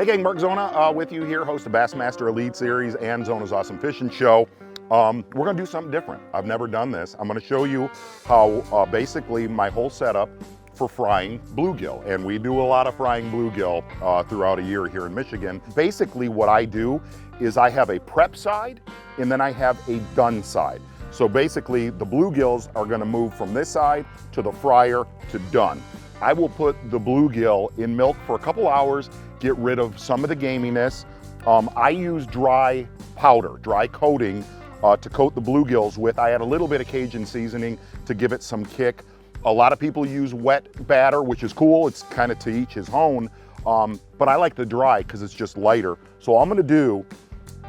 Hey gang, Mark Zona with you here, host of Bassmaster Elite Series and Zona's Awesome Fishing Show. We're gonna do something different. I've never done this. I'm gonna show you how basically my whole setup for frying bluegill. And we do a lot of frying bluegill throughout a year here in Michigan. Basically what I do is I have a prep side and then I have a done side. So basically the bluegills are gonna move from this side to the fryer to done. I will put the bluegill in milk for a couple hours, get rid of some of the gaminess. I use dry powder, dry coating to coat the bluegills with. I add a little bit of Cajun seasoning to give it some kick. A lot of people use wet batter, which is cool. It's kind of to each his own, but I like the dry because it's just lighter. So all I'm gonna do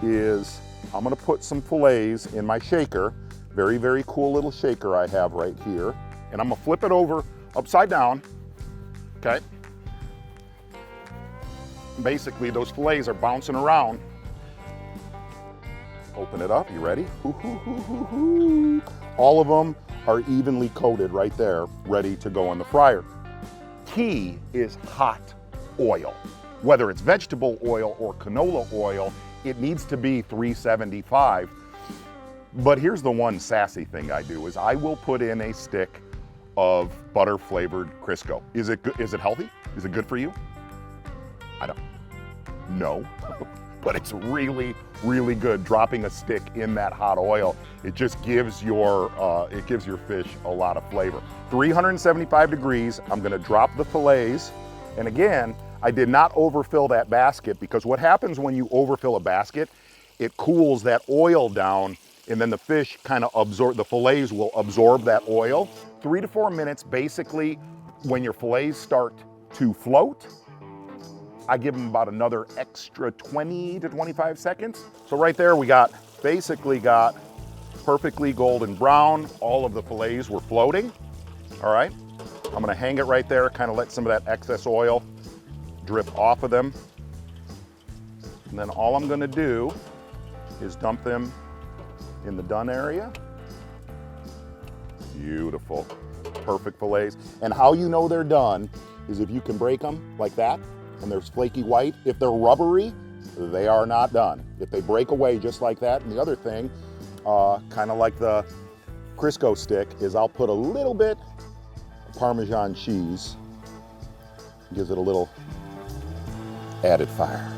is I'm gonna put some fillets in my shaker, very, very cool little shaker I have right here, and I'm gonna flip it over upside down, okay? Basically, those fillets are bouncing around. Open it up, you ready? All of them are evenly coated right there, ready to go in the fryer. Key is hot oil. Whether it's vegetable oil or canola oil, it needs to be 375. But here's the one sassy thing I do is I will put in a stick of butter flavored Crisco. Is it good? Is it healthy? Is it good for you? I don't know, but it's really, really good. Dropping a stick in that hot oil, it just gives your fish a lot of flavor. 375 degrees, I'm gonna drop the fillets. And again, I did not overfill that basket because what happens when you overfill a basket, it cools that oil down and then the fish kind of absorb, the fillets will absorb that oil. 3 to 4 minutes, basically, when your fillets start to float, I give them about another extra 20 to 25 seconds. So right there, we basically got perfectly golden brown. All of the fillets were floating, all right? I'm gonna hang it right there, kind of let some of that excess oil drip off of them. And then all I'm gonna do is dump them in the done area. Beautiful, perfect fillets. And how you know they're done is if you can break them like that, and there's flaky white. If they're rubbery, they are not done. If they break away just like that, and the other thing, kind of like the Crisco stick, is I'll put a little bit of Parmesan cheese. Gives it a little added fire.